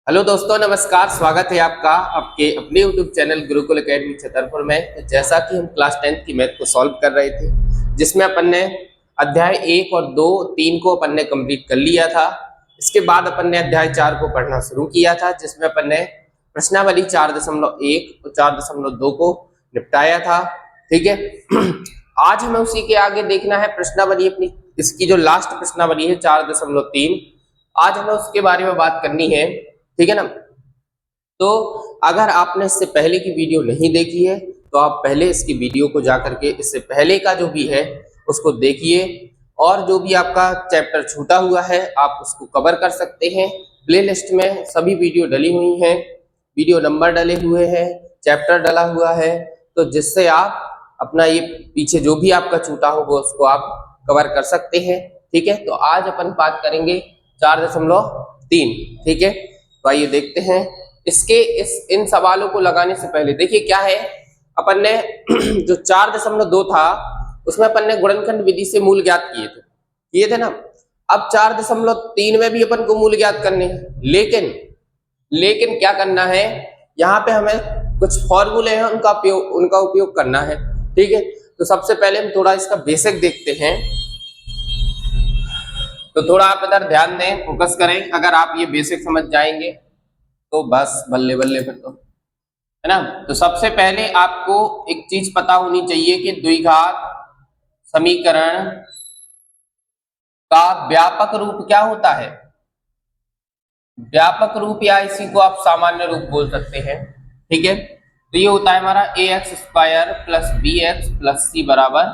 Hello दोस्तों, नमस्कार। स्वागत है आपका आपके अपने YouTube channel Gurukul academy Chhatarpur में। तो जैसा कि हम क्लास 10th की मैथ को सॉल्व कर रहे थे, जिसमें अपन ने अध्याय 1 और 2 3 को अपन ने कंप्लीट कर लिया था। इसके बाद अपन ने अध्याय 4 को पढ़ना शुरू किया था, जिसमें अपन ने प्रश्नावली 4.1 और 4.2 को निपटाया था। ठीक है। आज हमें उसी के आगे देखना है प्रश्नावली अपनी, इसकी जो लास्ट प्रश्नावली है 4.3। आज हमें उसके बारे में बात करनी है। ठीक है ना। तो अगर आपने इससे पहले की वीडियो नहीं देखी है तो आप पहले इसकी वीडियो को जाकर के इससे पहले का जो भी है उसको देखिए, और जो भी आपका चैप्टर छूटा हुआ है आप उसको कवर कर सकते हैं। प्लेलिस्ट में सभी वीडियो डली हुई हैं, वीडियो नंबर डले हुए हैं, चैप्टर डला हुआ है, तो जिससे आप अपना ये पीछे जो भी आपका छूटा होगा उसको आप कवर कर सकते हैं। ठीक है। तो आज अपन बात करेंगे 4.3। ठीक है। तो आइए देखते हैं इसके इन सवालों को लगाने से पहले। देखिए क्या है, अपन ने जो 4.2 था उसमें अपन ने गुणनखंड विधि से मूल ज्ञात किए थे ना। अब 4.3 में भी अपन को मूल ज्ञात करने हैं, लेकिन क्या करना है, यहाँ पे हमें कुछ फॉर्मूले हैं उनका उपयोग करना है। ठीक है। तो सबसे पहले हम थोड़ा इसका बेसिक देखते हैं। तो थोड़ा आप इधर ध्यान दें, फोकस करें। अगर आप ये बेसिक समझ जाएंगे तो बस बल्ले बल्ले फिर तो, है ना। तो सबसे पहले आपको एक चीज पता होनी चाहिए कि द्विघात समीकरण का व्यापक रूप क्या होता है। व्यापक रूप या इसी को आप सामान्य रूप बोल सकते हैं। ठीक है। तो ये होता है हमारा ax² plus bx plus c बराबर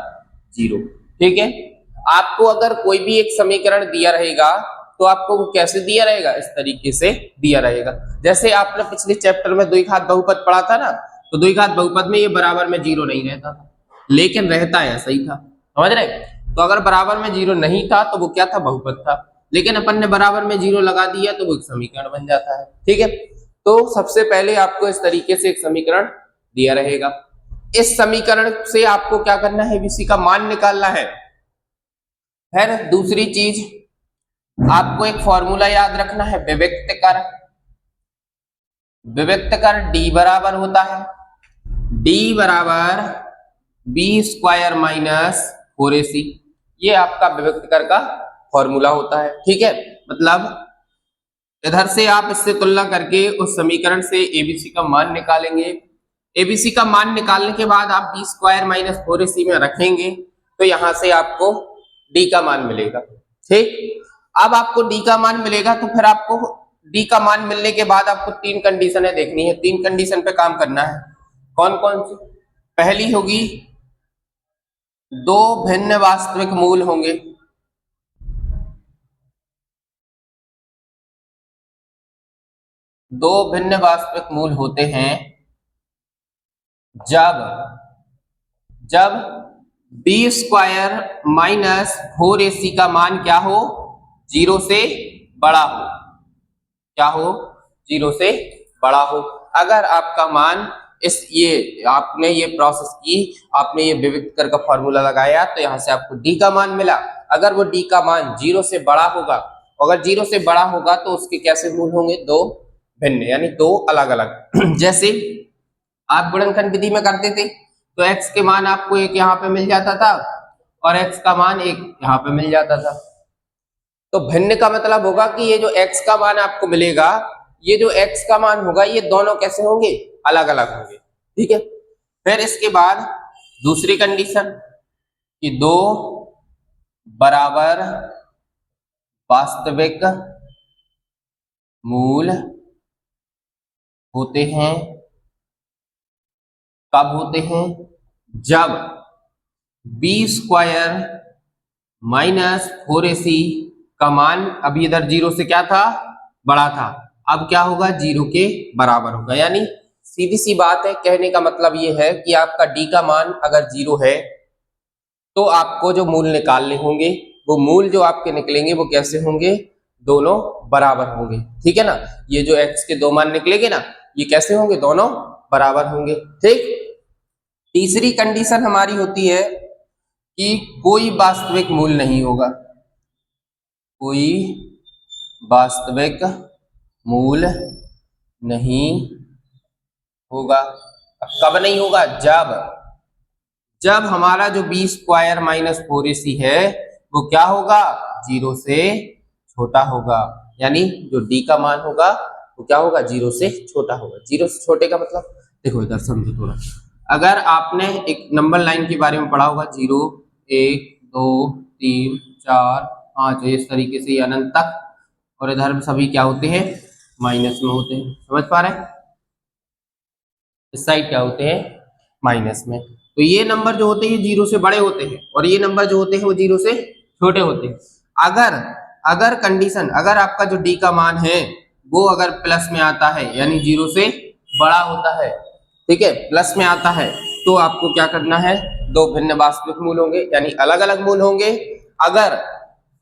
0। ठीक है। आपको अगर कोई भी एक समीकरण दिया रहेगा तो आपको वो कैसे दिया रहेगा, इस तरीके से दिया रहेगा। जैसे आपने पिछले चैप्टर में द्विघात बहुपद पढ़ा था ना, तो द्विघात बहुपद में ये बराबर में 0 नहीं रहता था, लेकिन रहता है ऐसा ही था। समझ रहे। तो अगर बराबर में 0 नहीं था तो वो क्या था, बहुपद था, लेकिन अपन ने बराबर में 0 लगा दिया तो वो एक समीकरण बन जाता है। ठीक है। तो सबसे पहले आपको इस तरीके से एक समीकरण दिया रहेगा। इस समीकरण से आपको क्या करना है, VC का मान निकालना है। फिर दूसरी चीज आपको एक फॉर्मूला याद रखना है, विविक्त कर D बराबर होता है D बराबर B² माइनस 4AC। ये आपका विविक्त कर का फॉर्मूला होता है। ठीक है। मतलब इधर से आप इससे तुलना करके उस समीकरण से ABC का मान निकालेंगे। ABC का मान निकालने के बाद आप B² माइनस 4AC में रखेंगे तो यहां से आपको D का मान मिलेगा। ठीक। अब आपको D का मान मिलेगा तो फिर आपको D का मान मिलने के बाद आपको 3 कंडीशनें देखनी है। 3 कंडीशन पे काम करना है। कौन कौन सी? पहली होगी, 2 भिन्न वास्तविक मूल होंगे। दो भिन्न वास्तविक मूल होते हैं जब B² माइनस 4AC का मान क्या हो, 0 से बड़ा हो। क्या हो? 0 से बड़ा हो। अगर आपका मान आपने ये प्रोसेस की, आपने ये विविक्त कर का फॉर्मूला लगाया तो यहां से आपको D का मान मिला। अगर वो D का मान 0 से बड़ा होगा, अगर 0 से बड़ा होगा तो उसके कैसे मूल होंगे, 2 भिन्न, यानी 2 अलग अलग। जैसे आप गुणनखंड विधि में करते थे तो x के मान आपको एक यहाँ पे मिल जाता था और x का मान एक यहाँ पे मिल जाता था। तो भिन्न का मतलब होगा कि ये जो x का मान आपको मिलेगा, ये जो x का मान होगा, ये दोनों कैसे होंगे, अलग अलग होंगे। ठीक है। फिर इसके बाद दूसरी कंडीशन कि 2 बराबर वास्तविक मूल होते हैं। कब होते हैं? जब B² माइनस 4AC का मान अभी इधर 0 से क्या था, बड़ा था, अब क्या होगा, 0 के बराबर होगा। यानी सीधी सी बात है, कहने का मतलब ये है कि आपका D का मान अगर 0 है तो आपको जो मूल निकालने होंगे, वो मूल जो आपके निकलेंगे वो कैसे होंगे, दोनों बराबर होंगे। ठीक है ना। ये जो x के 2 मान निकलेंगे ना, ये कैसे होंगे, दोनों बराबर होंगे। ठीक। तीसरी कंडीशन हमारी होती है कि कोई वास्तविक मूल नहीं होगा। कोई वास्तविक मूल नहीं होगा। अब कब नहीं होगा? जब हमारा जो बी स्क्वायर माइनस 4ac है वो क्या होगा? 0 से छोटा होगा। यानी जो डी का मान होगा वो क्या होगा? 0 से छोटा होगा। 0 से छोटे का मतलब देखो, इधर समझो थोड़ा। अगर आपने एक नंबर लाइन के बारे में पढ़ा होगा, 0 1 2 3 4 5 इस तरीके से अनंत तक, और इधर सभी क्या होते हैं? माइनस में होते हैं। समझ पा रहे हैं? इस साइड क्या होते हैं? माइनस में। तो ये नंबर जो होते हैं 0 से बड़े होते हैं, और ये नंबर जो होते हैं वो 0 से छोटे होते हैं। अगर अगर कंडीशन, अगर आपका जो डी का मान है वो अगर प्लस में आता है, यानी 0 से बड़ा होता है, ठीक है, प्लस में आता है, तो आपको क्या करना है? दो भिन्न वास्तविक मूल होंगे, यानी अलग अलग मूल होंगे। अगर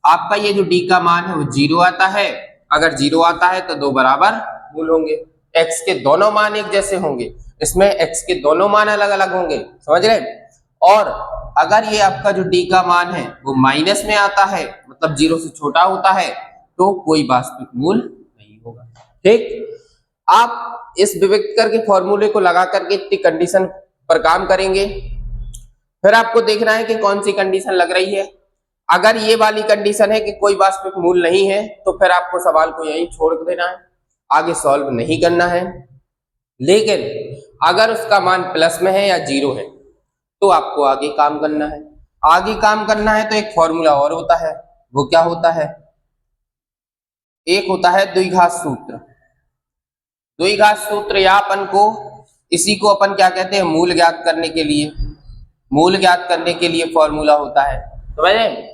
आपका ये जो डी का मान है वो 0 आता है, अगर 0 आता है तो दो बराबर मूल होंगे। एक्स के दोनों मान एक जैसे होंगे, इसमें एक्स के दोनों मान अलग अलग होंगे। समझ रहे? और अगर ये आपका जो डी का मान है वो माइनस में आता है, मतलब 0 से छोटा होता है, तो कोई वास्तविक मूल नहीं होगा। ठीक, आप इस विविक्तर के फॉर्मूले को लगा करके इतनी कंडीशन पर काम करेंगे। फिर आपको देखना है कि कौन सी कंडीशन लग रही है। अगर ये वाली कंडीशन है कि कोई वास्तविक मूल नहीं है, तो फिर आपको सवाल को यहीं छोड़ देना है, आगे सॉल्व नहीं करना है। लेकिन अगर उसका मान प्लस में है या 0 है, तो आपको आगे काम करना है। आगे काम करना है तो एक फॉर्मूला और होता है, वो क्या होता है? एक होता है द्विघात सूत्र। द्विघात सूत्र या अपन को, इसी को अपन क्या कहते हैं? मूल ज्ञात करने के लिए, मूल ज्ञात करने के लिए फॉर्मूला होता है। समझे?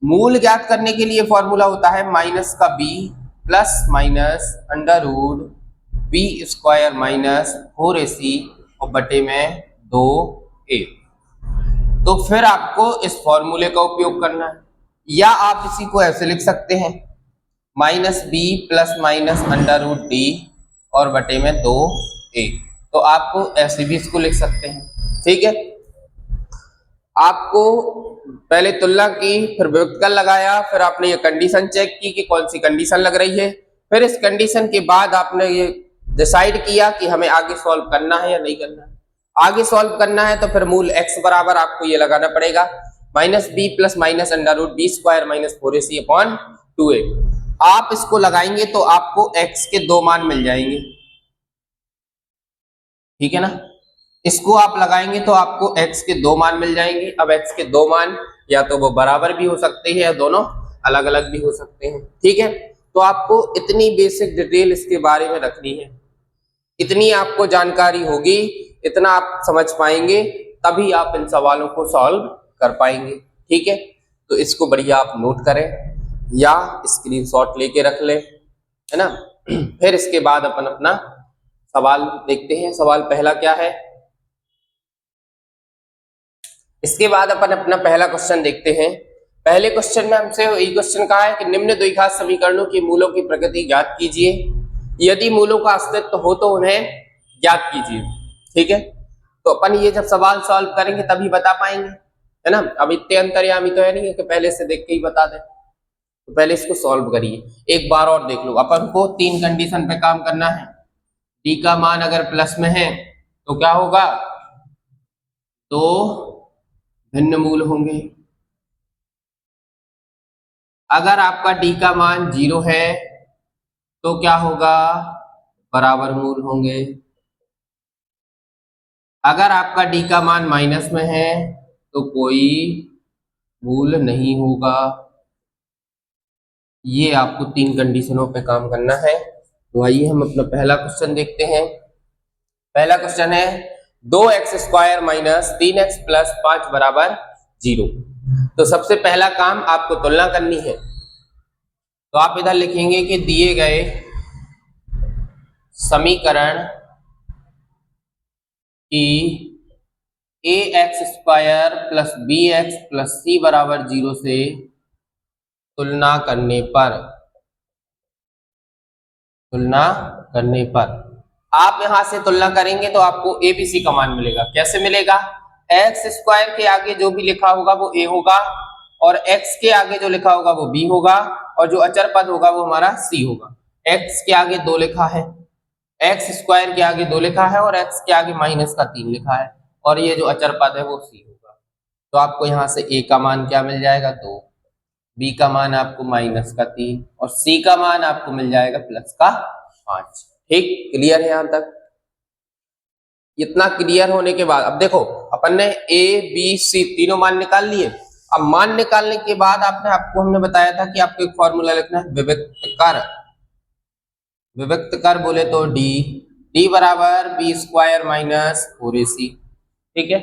मूल ज्ञात करने के लिए फॉर्मूला होता है माइनस का B plus minus under root B square minus 4ac और बटे में 2a। तो फिर आपको इस फॉर्मूले का उपयोग करना है, या आप इसी को ऐसे लिख सकते हैं, minus B plus minus under root D और बटे में 2a। तो आपको ऐसे भी इसको लिख सकते हैं। ठीक है, आपको पहले तुलना की, फिर व्युत्क्रम लगाया, फिर आपने ये कंडीशन चेक की कि कौन सी कंडीशन लग रही है। फिर इस कंडीशन के बाद आपने ये डिसाइड किया कि हमें आगे सॉल्व करना है या नहीं करना है। आगे सॉल्व करना है तो फिर मूल x बराबर आपको ये लगाना पड़ेगा, minus B plus minus under root B square minus 4ac upon 2a। आप इसको लगाएंगे तो आपको x के दो मान मिल जाएंगे। ठीक है ना? इसको आप लगाएंगे तो आपको x के दो मान मिल जाएंगे। अब x के दो मान या तो वो बराबर भी हो सकते हैं या दोनों अलग अलग भी हो सकते हैं। ठीक है, तो आपको इतनी बेसिक डिटेल इसके बारे में रखनी है, इतनी आपको जानकारी होगी, इतना आप समझ पाएंगे, तभी आप इन सवालों को सॉल्व कर पाएंगे। ठीक है, तो इसको बढ़िया आप नोट करें या स्क्रीनशॉट लेके रख लें, है ना? फिर इसके बाद अपन अपना सवाल देखते हैं। सवाल पहला क्या है, इसके बाद अपन अपना पहला क्वेश्चन देखते हैं। पहले क्वेश्चन में हमसे ये क्वेश्चन कहा है कि निम्न द्विघात समीकरणों की मूलों की प्रकृति ज्ञात कीजिए, यदि मूलों का अस्तित्व हो तो उन्हें ज्ञात कीजिए। ठीक है, तो अपन ये जब सवाल सॉल्व करेंगे तभी बता पाएंगे, है ना? अब इतने अंतर्यामी तो है नहीं है कि पहले से देख के ही बता दें, तो पहले इसको सॉल्व करिए। एक बार और देख लो, अपन को तीन कंडीशन पे काम करना है। डी का मान अगर प्लस में है तो क्या होगा? तो भिन्न मूल होंगे। अगर आपका डी का मान 0 है तो क्या होगा? बराबर मूल होंगे। अगर आपका डी का मान माइनस में है तो कोई मूल नहीं होगा। ये आपको तीन कंडीशनों पे काम करना है। तो आइए हम अपना पहला क्वेश्चन देखते हैं। पहला क्वेश्चन है 2x square minus 3x plus 5 बराबर 0। तो सबसे पहला काम आपको तुलना करनी है। तो आप इधर लिखेंगे कि दिए गए समीकरण की ax square plus bx plus c बराबर 0 से तुलना करने पर आप यहां से तुलना करेंगे तो आपको abc का मान मिलेगा। कैसे मिलेगा? x स्क्वायर के आगे जो भी लिखा होगा वो a होगा, और x के आगे जो लिखा होगा वो b होगा, और जो अचर पद होगा वो हमारा c होगा। x के आगे 2 लिखा है, एक्स स्क्वायर के आगे 2 लिखा है और एक्स के आगे माइनस का 3 लिखा है, और ये जो अचर पद है वो सी होगा। तो आपको यहाँ से ए का मान क्या मिल जाएगा 2, बी का मान आपको माइनस का 3 और सी का मान आपको मिल जाएगा प्लस का 5। ठीक, क्लियर है यहाँ तक? इतना क्लियर होने के बाद अब देखो अपन ने ए बी सी तीनों मान निकाल लिए। अब मान निकालने के बाद आपको हमने बताया था कि आपको एक फॉर्मूला लिखना है विविक्त कर। विविक्त कर बोले तो डी बराबर बी स्क्वायर माइनस 4ac। ठीक है,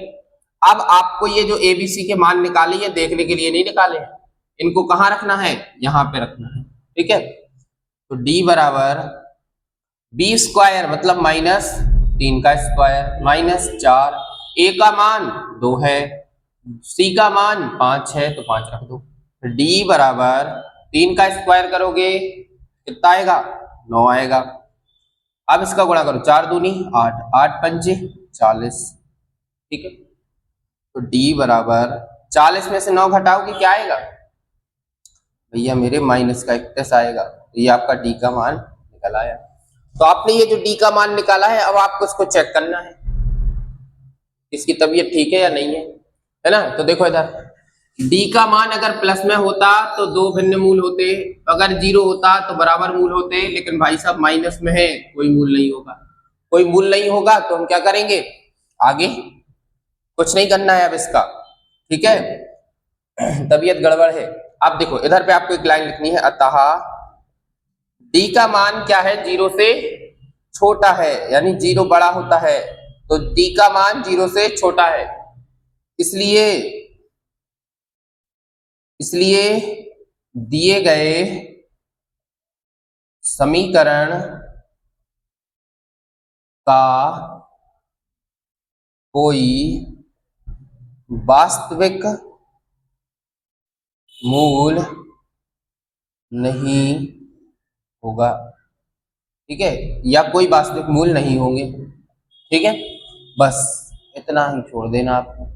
अब आपको ये जो ए बी सी के मान निकाले ये देखने के लिए नहीं निकाले हैं, इनको कहाँ रखना है, यहाँ पे रखना है। ठीक है, तो डी बराबर बी स्क्वायर मतलब माइनस 3 का स्क्वायर माइनस 4, ए का मान 2 है, सी का मान 5 है तो 5 रख दो। डी बराबर 3 का स्क्वायर करोगे कितना आएगा, 9 आएगा। अब इसका गुणा करो, 4 दूनी 8, 8 पंजे 40। ठीक है, तो डी बराबर 40 में से 9 घटाओगे क्या आएगा भैया मेरे, माइनस का 31 आएगा। तो ये आपका डी का मान निकल आया। तो आपने ये जो डी का मान निकाला है, अब आपको इसको चेक करना है इसकी तबीयत ठीक है या नहीं है ना। तो देखो इधर डी का मान अगर प्लस में होता तो 2 भिन्न मूल होते, अगर 0 होता तो बराबर मूल होते, लेकिन भाई साहब माइनस में है, कोई मूल नहीं होगा। कोई मूल नहीं होगा तो हम क्या करेंगे, आगे कुछ नहीं करना है अब इसका। ठीक है, तबीयत गड़बड़ है। अब देखो इधर पे आपको एक लाइन लिखनी है, अतः डी का मान क्या है, 0 से छोटा है, यानी 0 बड़ा होता है, तो डी का मान 0 से छोटा है, इसलिए दिए गए समीकरण का कोई वास्तविक मूल नहीं होगा। ठीक है, या कोई वास्तविक मूल नहीं होंगे। ठीक है, बस इतना ही छोड़ देना आपको।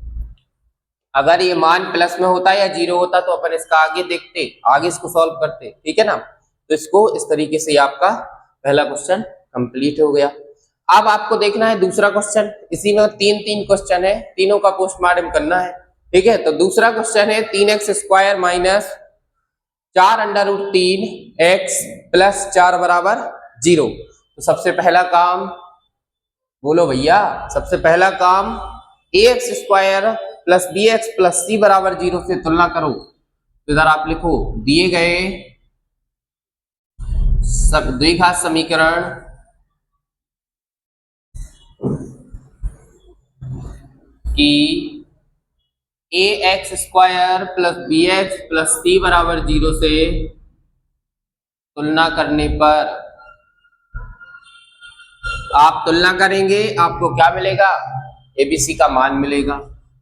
अगर ये मान प्लस में होता या 0 होता तो अपन इसका आगे देखते, आगे इसको सॉल्व करते। ठीक है ना, तो इसको इस तरीके से आपका पहला क्वेश्चन कंप्लीट हो गया। अब आपको देखना है दूसरा क्वेश्चन, इसी में 3 क्वेश्चन है, तीनों का पोस्टमार्टम करना है। ठीक है, तो दूसरा क्वेश्चन है 3x square minus 4 under root 3 x plus 4 बराबर 0। तो सबसे पहला काम बोलो भैया, सबसे पहला काम ax square plus bx plus c बराबर 0 से तुलना करो। तो इधर आप लिखो दिए गए द्विघात समीकरण की ax square plus bx plus c बराबर 0 से तुलना करने पर आप तुलना करेंगे, आपको क्या मिलेगा, एबीसी का मान मिलेगा।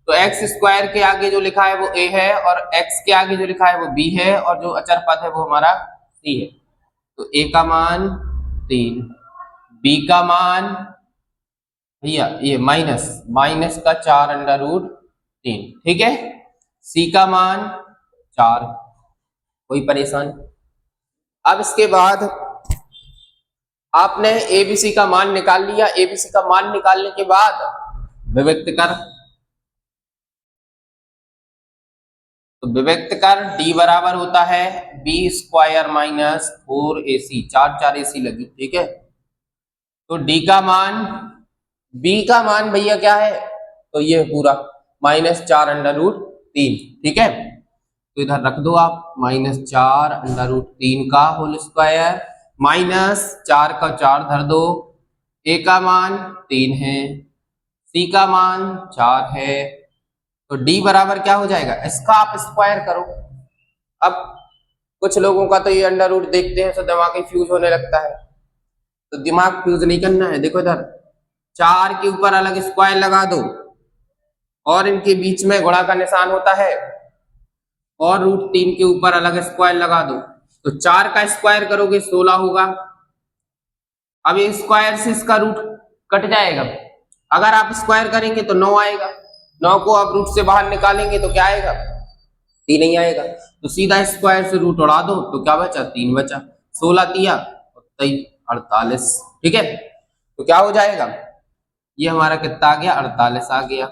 तो एक्स स्क्वायर के आगे जो लिखा है वो a है और x के आगे जो लिखा है वो b है और जो अचर पद है वो हमारा c है। तो a का मान 3, b का मान भैया ये माइनस का 4 अंडर रूट 3। ठीक है, c का मान 4, कोई परेशानी। अब इसके बाद आपने एबीसी का मान निकाल लिया। एबीसी का मान निकालने के बाद विविक्त कर, तो विविक्त कर डी बराबर होता है B square minus 4ac, 4 ac लगी। ठीक है, तो डी का मान, बी का मान भैया क्या है, तो ये पूरा -4 अंडर रूट 3। ठीक है, तो इधर रख दो आप -4 अंडर रूट 3 का होल स्क्वायर -4 का 4 धर दो, ए का मान 3 है, सी का मान 4 है, तो डी बराबर क्या हो जाएगा, इसका आप स्क्वायर करो। अब कुछ लोगों का तो ये अंडर रूट देखते हैं तो दिमाग ही फ्यूज होने लगता है, तो दिमाग फ्यूज नहीं करना है। देखो इधर 4 के ऊपर अलग स्क्वायर लगा दो और इनके बीच में गुणा का निशान होता है और रूट 3 के ऊपर अलग स्क्वायर लगा दो, तो 4 का स्क्वायर करोगे 16 होगा। अब ये स्क्वायर से इसका रूट कट जाएगा, अगर आप स्क्वायर करेंगे तो 9 आएगा, 9 को आप रूट से बाहर निकालेंगे तो क्या आएगा, 3 ही आएगा। तो सीधा स्क्वायर से रूट उड़ा दो तो क्या बचा, 3 बचा, 16 3 48। ठीक है, तो क्या हो जाएगा, ये हमारा कितना आ गया, 48 आ गया।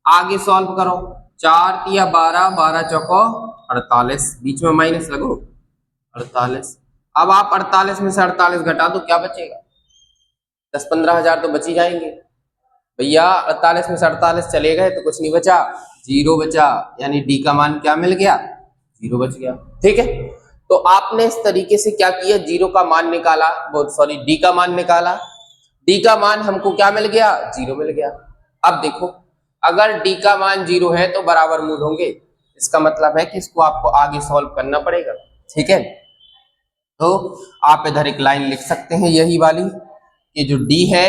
आगे सॉल्व करो, 4 तिया 12, 12 चौको 48, बीच में माइनस लगो 48। अब आप 48 में से 48 घटा दो, क्या बचेगा, 10-15 हजार तो बच ही जाएंगे भैया। 48 में से 48 चले गए तो कुछ नहीं बचा, जीरो बचा, यानी डी का मान क्या मिल गया, जीरो बच गया। ठीक है, तो आपने इस तरीके से क्या किया, जीरो का मान निकाला, सॉरी डी का मान निकाला, डी का मान हमको क्या मिल गया, जीरो मिल गया। अब देखो, अगर डी का मान जीरो है तो बराबर मूल होंगे, इसका मतलब है कि इसको आपको आगे सॉल्व करना पड़ेगा। ठीक है, तो आप इधर एक लाइन लिख सकते हैं यही वाली, कि जो डी है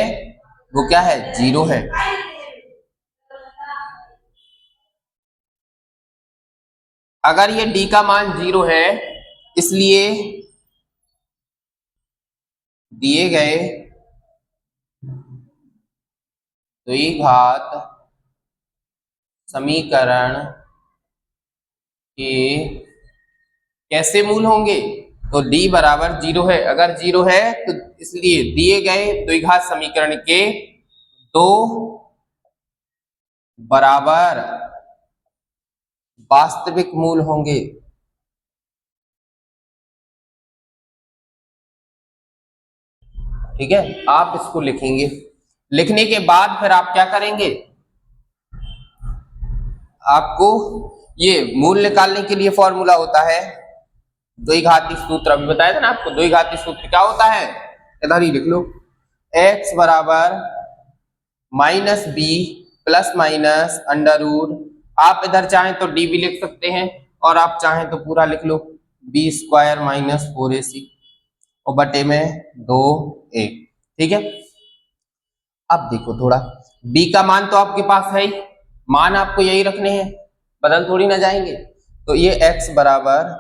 वो क्या है, जीरो है। अगर ये डी का मान जीरो है, इसलिए दिए गए द्विघात समीकरण के कैसे मूल होंगे, तो d बराबर जीरो है। अगर जीरो है तो इसलिए दिए गए द्विघात समीकरण के दो बराबर वास्तविक मूल होंगे। ठीक है, आप इसको लिखेंगे, लिखने के बाद फिर आप क्या करेंगे, आपको ये मूल निकालने के लिए फॉर्मूला होता है द्विघाती सूत्र, अभी बताया था ना आपको, द्विघाती सूत्र क्या होता है, इधर ही लिख लो, x बराबर minus B plus minus under root, आप इधर चाहें तो डी भी लिख सकते हैं, और आप चाहें तो पूरा लिख लो, बी स्क्वायर माइनस 4ac और बटे में 2a। ठीक है, अब देखो थोड़ा, b का मान तो आपके पास है ही, मान आपको यही रखने हैं, बदल थोड़ी ना जाएंगे। तो ये x बराबर,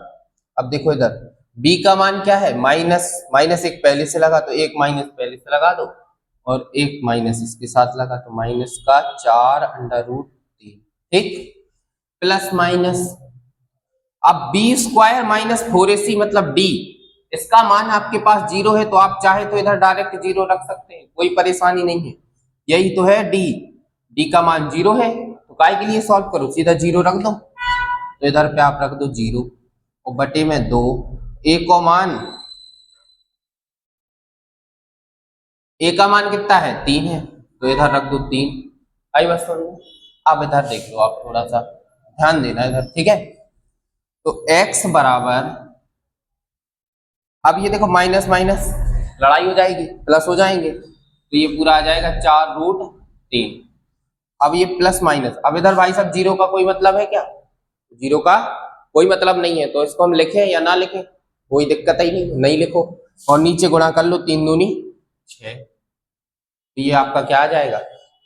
अब देखो इधर b का मान क्या है, माइनस, माइनस एक पहले से लगा तो एक माइनस पहले से लगा दो, और एक माइनस इसके साथ लगा तो माइनस का 4 अंडर रूट 3। ठीक, प्लस माइनस, अब बी स्क्वायर माइनस 4ac मतलब डी, इसका मान आपके पास जीरो है तो आप चाहे तो इधर डायरेक्ट जीरो रख सकते हैं, कोई परेशानी नहीं है, यही तो है डी, डी का मान जीरो है तो काय के लिए सॉल्व करो, सीधा जीरो रख दो, तो इधर पे आप रख दो जीरो और बटे में 2, ए का मान, ए का मान कितना है, 3 है, तो इधर रख दो 3। आई बस समझ में? अब इधर देख लो, आप थोड़ा सा ध्यान देना इधर। ठीक है, तो x बराबर, अब ये देखो माइनस माइनस लड़ाई हो जाएगी, प्लस हो जाएंगे, तो ये पूरा आ जाएगा 4 रूट 3। अब ये प्लस माइनस, अब इधर भाई साहब जीरो का कोई मतलब है क्या, जीरो का कोई मतलब नहीं है, तो इसको हम लिखें या ना लिखें, कोई दिक्कत ही नहीं, नहीं लिखो, और नीचे गुणा कर लो, 3 दूनी 6, तो ये आपका क्या आ जाएगा,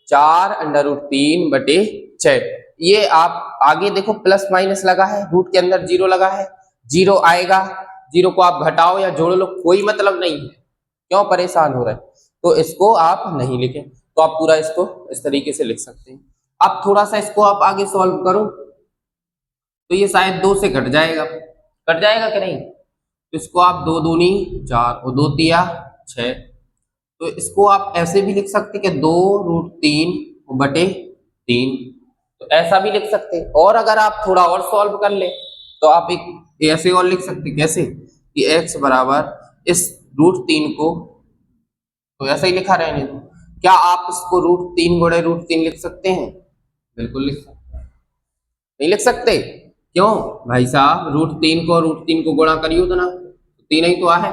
4 अंडर रूट 3 बटे 6। ये आप आगे देखो प्लस माइनस लगा है, रूट के अंदर जीरो लगा है, जीरो आएगा, जीरो को आप घटाओ या जोड़ लो, कोई मतलब नहीं है, क्यों परेशान हो रहे हैं, तो इसको आप नहीं लिखें, तो आप पूरा इसको इस तरीके से लिख सकते हैं। अब थोड़ा सा इसको आप आगे सॉल्व करो, तो ये शायद 2 से कट जाएगा कि नहीं, तो इसको आप 2 दूनी 4 और 2 तिया 6, तो इसको आप ऐसे भी लिख सकते कि 2 रूट 3 बटे 3, तो ऐसा भी लिख सकते, और अगर आप थोड़ा और सॉल्व कर ले तो आप एक ऐसे और लिख सकते, कैसे कि x बराबर इस रूट 3 को, तो ऐसा ही लिखा रहने दो, क्या आप इसको रूट 3 गुणे रूट 3 लिख सकते हैं, बिल्कुल लिख सकते हैं, नहीं लिख सकते, क्यों भाई साहब, रूट 3 को गुणा करियो तो ना, 3 ही तो है,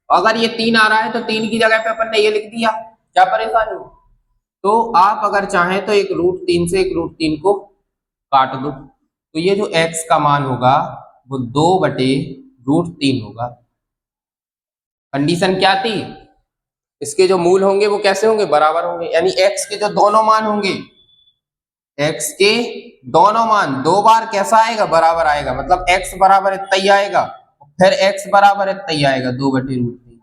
अगर ये 3 आ रहा है तो 3 की जगह पे अपन ने ये लिख दिया, क्या परेशानी, तो आप अगर चाहें तो एक रूट 3 से एक रूट 3 को काट दो, तो ये जो x का मान होगा वो 2 बटे रूट 3 होगा। कंडीशन क्या थी, इसके जो मूल होंगे वो कैसे होंगे, बराबर होंगे, यानी x के जो दोनों मान होंगे, x के दोनों मान 2 बार कैसा आएगा, बराबर आएगा, मतलब x बराबर इतना ही आएगा, फिर x बराबर इतना ही आएगा 2 बटे रूट 3,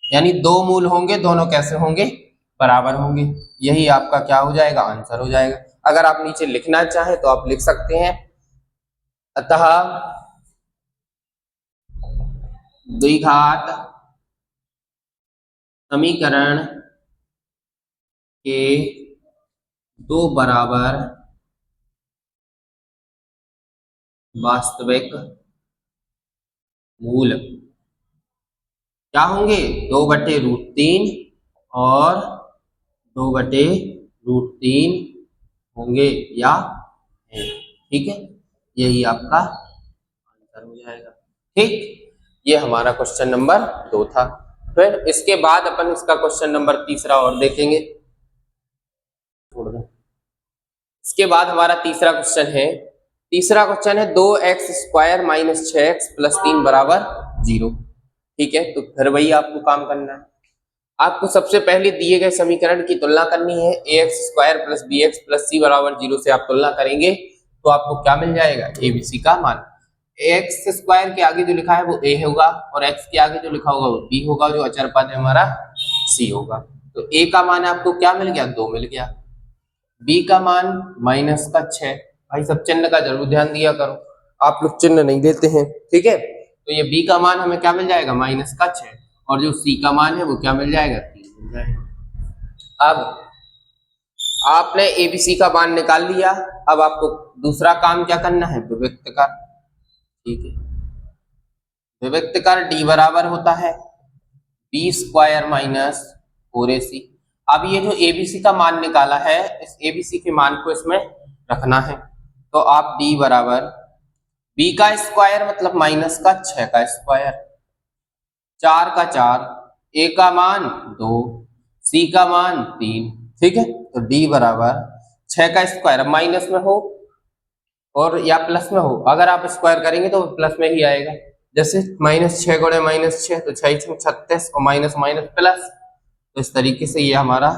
यानी दो मूल होंगे, दोनों कैसे होंगे, बराबर होंगे, यही आपका क्या हो जाएगा, आंसर हो जाएगा। अगर आप नीचे लिखना चाहें तो आप लिख सकते हैं, अतः द्विघात समीकरण के दो बराबर वास्तविक मूल क्या होंगे? 2/√3 और 2/√3 होंगे या नहीं। ठीक है, यही आपका आंसर हो जाएगा। ठीक, ये हमारा क्वेश्चन नंबर 2 था। फिर इसके बाद अपन इसका क्वेश्चन नंबर 3 और देखेंगे। छोड़ दो। इसके बाद हमारा तीसरा क्वेश्चन है 2x² - 6x + 3 = 0। ठीक है, तो फिर वही आपको काम करना है। आपको सबसे पहले दिए गए समीकरण की तुलना करनी है। ax² + bx + c = 0 से आप तुलना करेंगे तो आपको क्या मिल जाएगा? abc का मान। x² के आगे जो लिखा है वो a होगा और x के आगे जो लिखा होगा वो b होगा, जो अचर पद है हमारा c होगा। तो a का मान आपको क्या मिल गया? 2 मिल गया। b का मान -6। भाई सब चिन्ह का जरूर ध्यान दिया करो, आप लोग चिन्ह नहीं देते हैं। ठीक है, तो ये b का मान हमें क्या मिल जाएगा? -6। और जो c का मान है वो क्या मिल जाएगा? 3 मिल जाएगा। अब आपने एबीसी का मान निकाल लिया। अब आपको दूसरा काम क्या करना है? विविक्त कर। ठीक है, विविक्त कर d बराबर होता है b² - 4ac। अब ये जो एबीसी का मान निकाला है, इस एबीसी के मान को इसमें रखना है। तो आप d बराबर b का स्क्वायर मतलब -6 का स्क्वायर, 4 का 4, a का मान 2, c का मान 3। ठीक है, तो d बराबर 6 का स्क्वायर, अब माइनस में हो और या प्लस में हो, अगर आप स्क्वायर करेंगे तो प्लस में ही आएगा। जैसे -6 गुणे -6 तो 6 36 और माइनस माइनस प्लस, तो इस तरीके से ये हमारा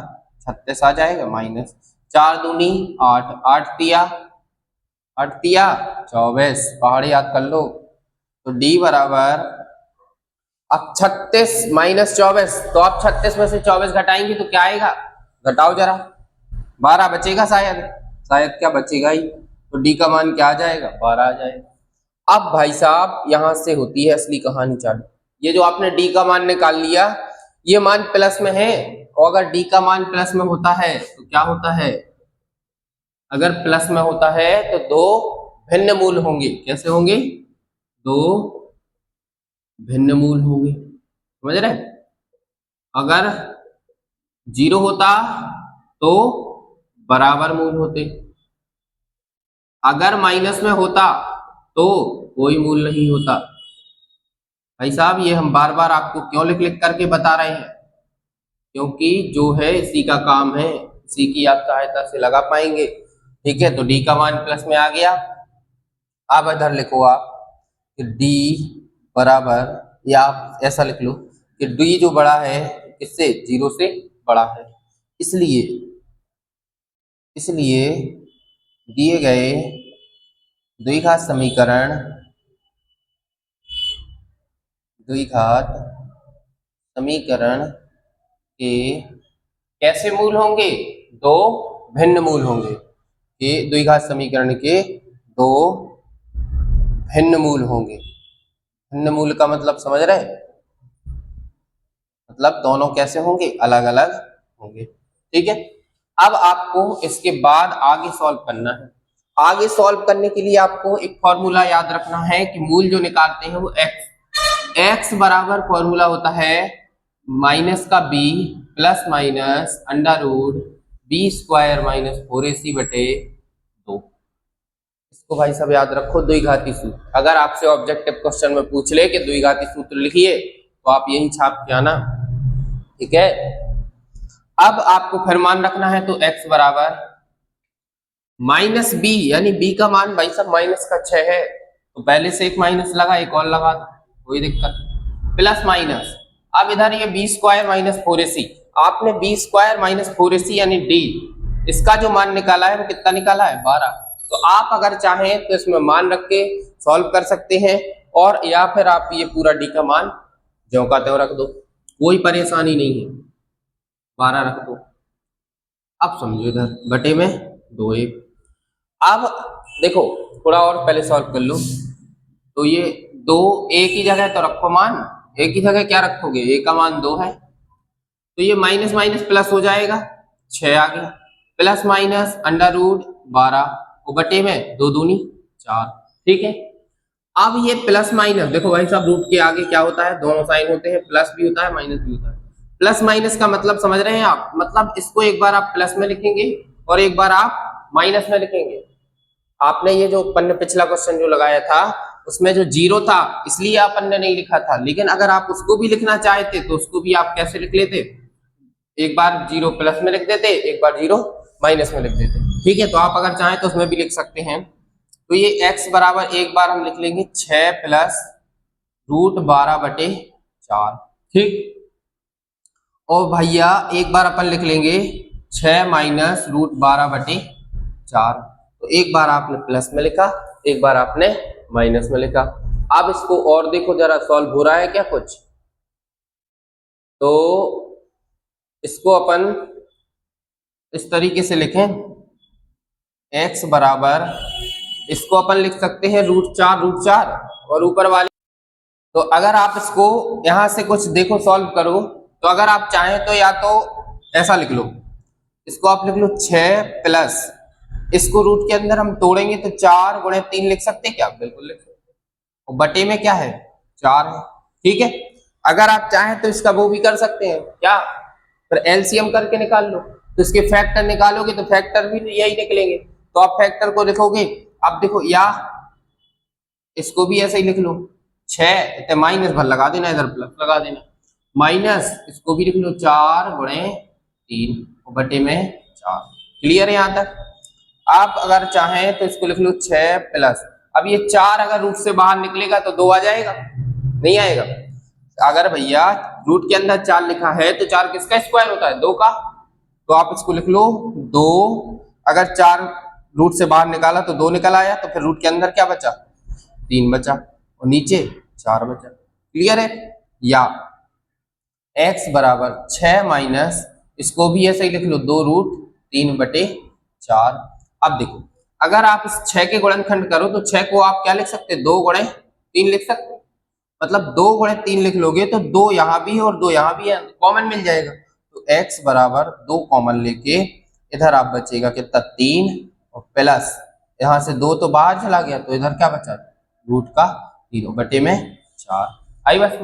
36 आ जाएगा। -4 दूनी 8, 8 तिया 24, पहाड़ी याद कर लो। तो d बराबर, अब 36 - 24, तो आप 36 में से 24 घटाएंगे तो क्या आएगा? घटाओ जरा, 12 बचेगा शायद, क्या बचेगा ही। तो डी का मान क्या आ जाएगा? 12 आ जाएगा। अब भाई साहब यहां से होती है असली कहानी चालू। ये जो आपने डी का मान निकाल लिया, ये मान प्लस में है, और अगर डी का मान प्लस में होता है तो क्या होता है? अगर प्लस में होता है तो दो भिन्न मूल होंगे। कैसे होंगे? दो भिन्न मूल होंगे, समझ रहे? अगर 0 होता तो बराबर मूल होते, अगर माइनस में होता तो कोई मूल नहीं होता। भाई साहब ये हम बार बार आपको क्यों लिख लिख करके बता रहे हैं? क्योंकि जो है इसी का काम है, इसी की आप सहायता से लगा पाएंगे। ठीक है, तो डी का मान प्लस में आ गया। अब इधर लिखो आप कि डी बराबर, या आप ऐसा लिख लो कि डी जो बड़ा है किससे? 0 से बड़ा है। इसलिए दिए गए द्विघात समीकरण के कैसे मूल होंगे? दो भिन्न मूल होंगे। ये द्विघात समीकरण के दो भिन्न मूल होंगे। भिन्न मूल का मतलब समझ रहे? मतलब दोनों कैसे होंगे? अलग अलग होंगे। ठीक है, अब आपको इसके बाद आगे सॉल्व करना है। आगे सॉल्व करने के लिए आपको एक फॉर्मूला याद रखना है कि मूल जो निकालते हैं वो x बराबर फॉर्मूला होता है माइनस का b plus minus √b² - 4ac बटे 2। इसको भाई सब याद रखो, द्विघाती सूत्र। अगर आपसे ऑब्जेक्टिव क्वेश्चन में पूछ ले कि द्विघाती सूत्र लिखिए तो आप यही छाप के आना। ठीक है, अब आपको फिर मान रखना है, तो x बराबर -b, यानी b का मान भाई सब -6 है, तो पहले से एक माइनस लगा, एक और लगा, कोई दिक्कत, प्लस माइनस। अब इधर ये b² - 4ac, आपने b² - 4ac यानी d, इसका जो मान निकाला है वो कितना निकाला है? 12। तो आप अगर चाहें तो इसमें मान रख के सॉल्व कर सकते हैं, और या फिर आप ये पूरा d का मान ज्यों का त्यों रख दो, कोई परेशानी नहीं है, 12 रख दो। अब समझो इधर बटे में 2a। अब देखो थोड़ा और पहले सॉल्व कर लो, तो ये 2 a की जगह तो रखो मान, a की जगह क्या रखोगे? a का मान 2 है, तो ये माइनस माइनस प्लस हो जाएगा, 6 आ गया, प्लस माइनस अंडर रूट 12 और बटे में 2 दूनी 4। ठीक है, अब ये प्लस माइनस देखो भाई साहब, रूट के आगे क्या होता है, दोनों साइन होते हैं, प्लस भी होता है माइनस भी होता है। प्लस माइनस का मतलब समझ रहे हैं आप, मतलब इसको एक बार आप प्लस में लिखेंगे और एक बार आप माइनस में लिखेंगे। आपने ये जो अपन ने पिछला क्वेश्चन जो लगाया था उसमें जो जीरो था इसलिए अपन ने नहीं लिखा था, लेकिन अगर आप उसको भी लिखना चाहते तो उसको भी आप कैसे लिख लेते, एक बार जीरो प्लस में लिख देते, एक बार जीरो माइनस में लिख देते। ठीक है, तो आप अगर चाहें तो उसमें भी लिख सकते हैं। तो ये x बराबर एक बार हम लिख लेंगे 6 प्लस रूट 12 बटे 4। ठीक, और भैया एक बार अपन लिख लेंगे 6 माइनस रूट 12 बटे 4। तो एक बार आपने प्लस में लिखा, एक बार आपने माइनस में लिखा। अब इसको और देखो जरा, सॉल्व हो रहा है क्या कुछ, तो इसको अपन इस तरीके से लिखें, x बराबर इसको अपन लिख सकते हैं रूट 4 और ऊपर वाले। तो अगर आप इसको यहां से कुछ देखो सॉल्व करो, तो अगर आप चाहें तो या तो ऐसा लिख लो, इसको आप लिख लो 6 प्लस, इसको रूट के अंदर हम तोड़ेंगे तो 4 गुणे 3 लिख सकते हैं क्या, बिल्कुल लिख सकते हैं, और बटे में क्या है 4 है। ठीक है, अगर आप चाहें तो इसका वो भी कर सकते हैं क्या, फिर एलसीएम करके निकाल लो, तो इसके फैक्टर निकालोगे तो फैक्टर भी यही निकलेंगे, तो आप फैक्टर को लिखोगे। अब देखो, या इसको भी ऐसे ही लिख लो, 6 माइनस भर लगा देना, इधर प्लस लगा देना, माइनस इसको भी लिख लो 4 गुणे 3 बटे में 4। क्लियर है यहाँ तक। आप अगर चाहें तो इसको लिख लो 6 प्लस, अब ये 4 अगर रूट से बाहर निकलेगा तो 2 आ जाएगा, नहीं आएगा। अगर भैया रूट के अंदर 4 लिखा है तो 4 किसका स्क्वायर होता है, 2 का, तो आप इसको लिख लो 2। अगर 4 रूट से बाहर निकाला तो 2 निकल आया, तो फिर रूट के अंदर क्या बचा, 3 बचा, और नीचे 4 बचा। क्लियर है। या x बराबर 6 माइनस, इसको भी ऐसे ही लिख लो 2 रूट 3 बटे 4। अब देखो, अगर आप इस 6 के गुणनखंड करो तो 6 को आप क्या लिख सकते हैं, 2 गुणे 3 लिख सकते हैं, मतलब 2 गुणे 3 लिख लोगे तो 2 यहाँ भी है और 2 यहाँ भी है, कॉमन मिल जाएगा। तो x बराबर 2 कॉमन लेके इधर आप बचेगा कितना 3, और प्लस यहाँ से 2 तो बाहर चला गया, तो इधर क्या बचा रूट का 3 बटे में 4। आई बस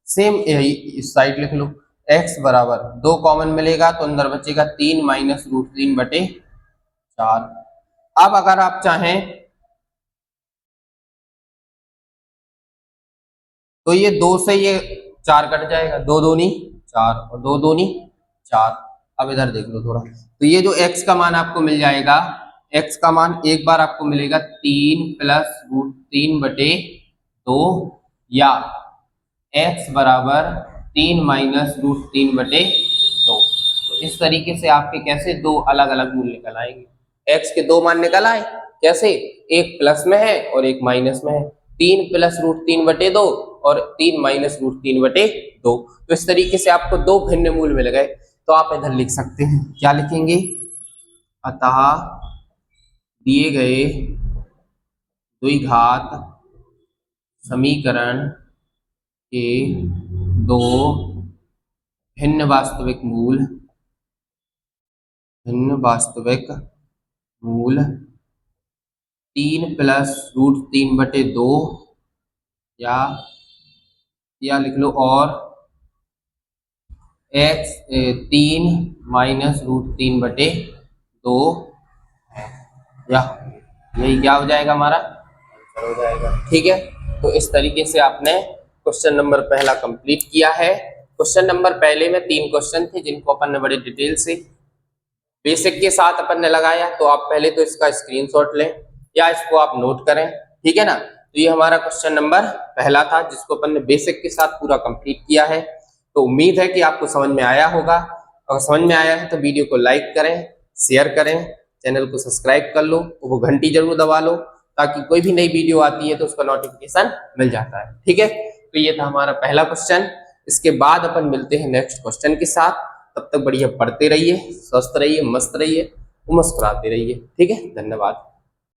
सेम यही इस साइड लिख लो, x बराबर 2 कॉमन मिलेगा तो अंदर बचेगा 3 माइनस रूट 3 बटे 4। अब अगर आप चाहें तो ये 2 से ये 4 कट जाएगा, 2 दूनी 4 और 2 दूनी 4। अब इधर देख लो थोड़ा, तो ये जो x का मान आपको मिल जाएगा, x का मान एक बार आपको मिलेगा 3 प्लस रूट 3 बटे 2, या x बराबर 3 माइनस रूट 3 बटे 2। तो इस तरीके से आपके कैसे दो अलग अलग मूल्य निकल आएंगे, x के 2 मान निकल आए कैसे, एक प्लस में है और एक माइनस में है, 3 प्लस रूट 3 बटे 2 और 3 माइनस रूट 3 बटे 2। तो इस तरीके से आपको दो भिन्न मूल मिल गए। तो आप इधर लिख सकते हैं, क्या लिखेंगे, अतः दिए गए द्विघात समीकरण के दो भिन्न वास्तविक मूल 3 प्लस रूट 3 बटे 2, या लिख लो और x 3 माइनस रूट 3 बटे 2, या यही क्या हो जाएगा, हमारा आंसर हो जाएगा। ठीक है, तो इस तरीके से आपने क्वेश्चन नंबर पहला कंप्लीट किया है। क्वेश्चन नंबर पहले में 3 क्वेश्चन थे जिनको अपन ने बड़े डिटेल से बेसिक के साथ अपन ने लगाया, तो आप पहले तो इसका स्क्रीनशॉट लें या इसको आप नोट करें। ठीक है ना, तो ये हमारा क्वेश्चन नंबर पहला था जिसको अपन ने बेसिक के साथ पूरा कंप्लीट किया है। तो उम्मीद है कि आपको समझ में आया होगा, और समझ में आया है तो वीडियो को लाइक करें, शेयर करें, चैनल को सब्सक्राइब कर लो, वो घंटी जरूर दबा लो ताकि कोई भी नई वीडियो आती है तो उसका नोटिफिकेशन मिल जाता है। ठीक है, तो ये था हमारा पहला क्वेश्चन। इसके बाद अपन मिलते हैं नेक्स्ट क्वेश्चन के साथ। तब तक बढ़िया पढ़ते रहिए, स्वस्थ रहिए, मस्त रहिए, मुस्कुराते रहिए। ठीक है, धन्यवाद।